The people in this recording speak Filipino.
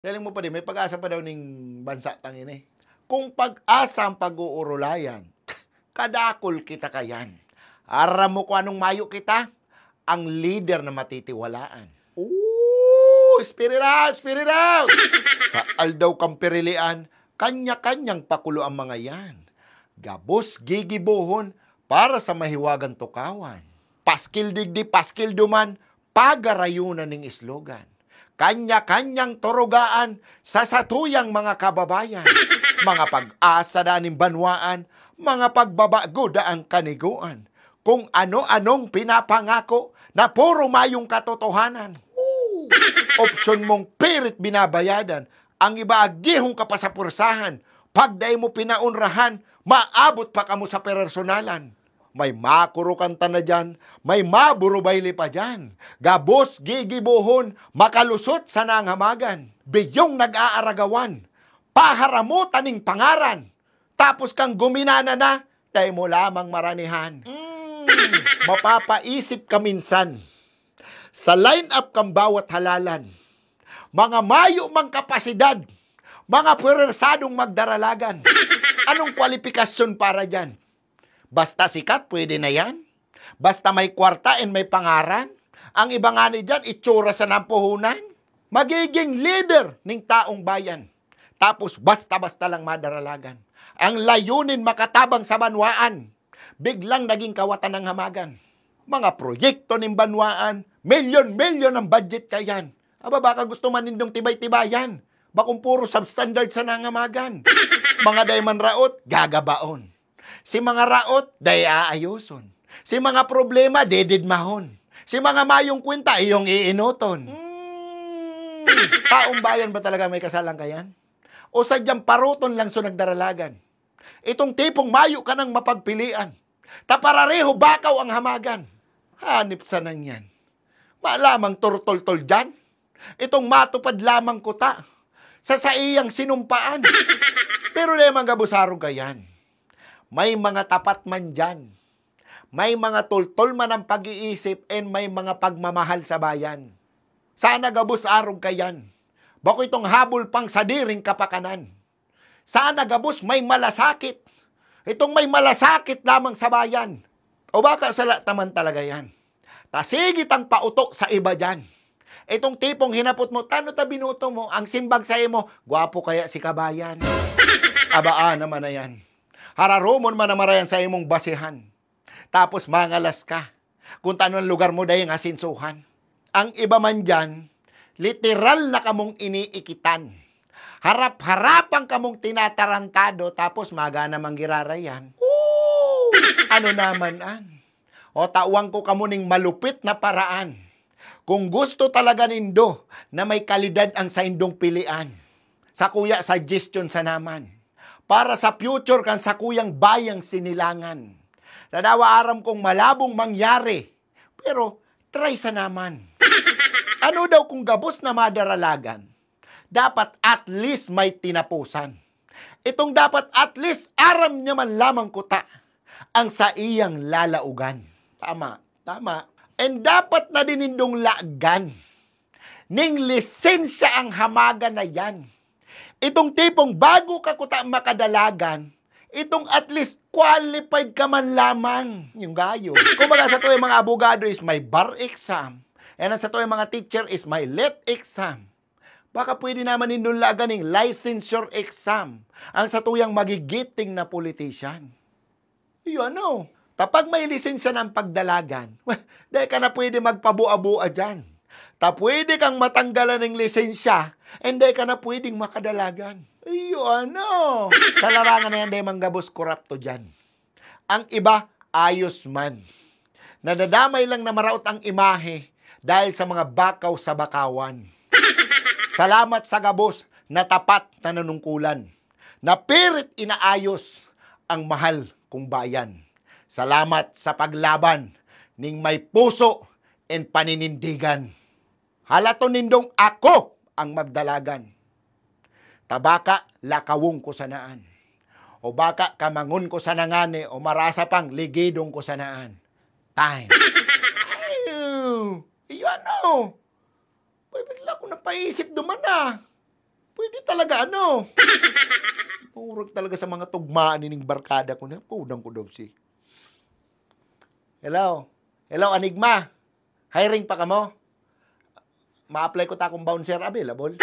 Galing mo pa din, may pag-asa pa daw ning bansa tangin eh. Kung pag-asa ang pag-uurulayan, kadakol kita kayan. Aram mo kung anong mayo kita, ang leader na matitiwalaan. Ooh, spirit out, spirit out! Sa aldaw kang pirilian, kanya-kanyang pakulo ang mga yan. Gabos gigibuhon para sa mahiwagang tukawan. Paskil digdi, paskil duman, pagarayunan ng islogan. Kanya-kanyang turugaan sa satuyang mga kababayan. Mga pag-asa na ng banwaan, mga pagbabago da ang kaniguan. Kung ano-anong pinapangako na puro mayong katotohanan. Opsyon mong pirit binabayadan, ang iba agihong ka pa sa pursahan. Pagday mo pinaunrahan, maabot pa kamo sa personalan. May makurukan na dyan, may maburubayli pa dyan. Gabos gigibuhon, makalusot sa nanghamagan. Biyong nag-aaragawan, paharamutan ng pangaran. Tapos kang guminana na, dahil mo lamang maranihan. Mapapaisip ka minsan, sa line-up kang bawat halalan. Mga mayo mang kapasidad, mga pwersadong magdaralagan. Anong kwalifikasyon para dyan? Basta sikat, pwede na yan. Basta may kwarta and may pangaran. Ang iba nga ni dyan, itsura sa nampuhunan. Magiging leader ng taong bayan. Tapos basta-basta lang madaralagan. Ang layunin makatabang sa banwaan. Biglang naging kawatan ng hamagan. Mga proyekto ng banwaan, milyon-milyon ang budget kayan. Aba, baka gusto manindong tibay-tibayan. Bakong puro substandard sa nangamagan. Mga dayman raot, gagabaon. Si mga raot, day aayuson. Si mga problema, dedidmahon. Si mga mayong kwenta, iyong iinuton. Taong bayan ba talaga may kasalang kayan? O sadyang paruton lang so nagdaralagan? Itong tipong mayo ka nang mapagpilian. Taparareho bakaw ang hamagan. Hanip sa nang yan. Malamang turtol-tol dyan. Itong matupad lamang kuta. Sa saiyang sinumpaan. Pero lemang gabusarong kayan. May mga tapat man dyan. May mga tultol man ang pag-iisip and may mga pagmamahal sa bayan. Sana gabus arog kayan. Bako itong habol pang sadiring kapakanan. Sana gabus may malasakit. Itong may malasakit lamang sa bayan. O baka sala taman talaga yan. Tasigit ang pauto sa iba dyan. Itong tipong hinapot mo, tano ta binuto mo, ang simbang sa'yo mo, gwapo kaya si kabayan. Abaan naman na yan. Hararumon man na marayan sa imong basihan. Tapos mangalas ka. Kung tanong lugar mo dahil asinsuhan. Ang iba man dyan, literal na kamong iniikitan. Harap-harapang kamong tinatarantado, tapos magana manggirarayan. Ano naman an? O tawang ko kamuning malupit na paraan. Kung gusto talaga nindo na may kalidad ang sa indong pilian. Sa kuya, suggestion sa naman. Para sa future kan sa kuyang bayang sinilangan. Tadawa aram kong malabong mangyari. Pero try sa naman. Ano daw kung gabos na madaralagan? Dapat at least may tinapusan. Itong dapat at least aram niya man lamang kuta ang sa iyang lalaugan. Tama, tama. And dapat na dinindong laagan. Ning lisensya ang hamaga na yan. Itong tipong bago ka kuta makadalagan, itong at least qualified ka man lamang. Yung gayo. Kung baga sa to yung mga abogado is may bar exam. And sa to yung mga teacher is may lit exam. Baka pwede naman nindong lagan ng licensure exam. Ang sa tuyang magigiting na politician. Yun ano. Tapag may lisensya ng pagdalagan, dahil ka na pwede magpabu-abua dyan. Ta pwede kang matanggalan ng lisensya, and dahil ka na pwedeng makadalagan. Ayun, ano? Sa larangan na yan, dahil manggabos korapto dyan. Ang iba, ayos man. Nadadamay lang na maraot ang imahe dahil sa mga bakaw sa bakawan. Salamat sa gabos na tapat na nanungkulan. Napirit inaayos ang mahal kong bayan. Salamat sa paglaban ning may puso and paninindigan. Halato nindong ako ang magdalagan. Tabaka lakawong ko sanaan. O baka kamangun ko sa nangane o marasa pang ligidong ko sanaan. Time. Ay, iyan o. Bigla ko napaisip duman na. Pwede talaga ano. Murag talaga sa mga tugmaan ning barkada ko na. Pudang ko daw si. Hello. Hello, Anigma. Hiring pa ka mo? Ma-apply ko ta akong bouncer available.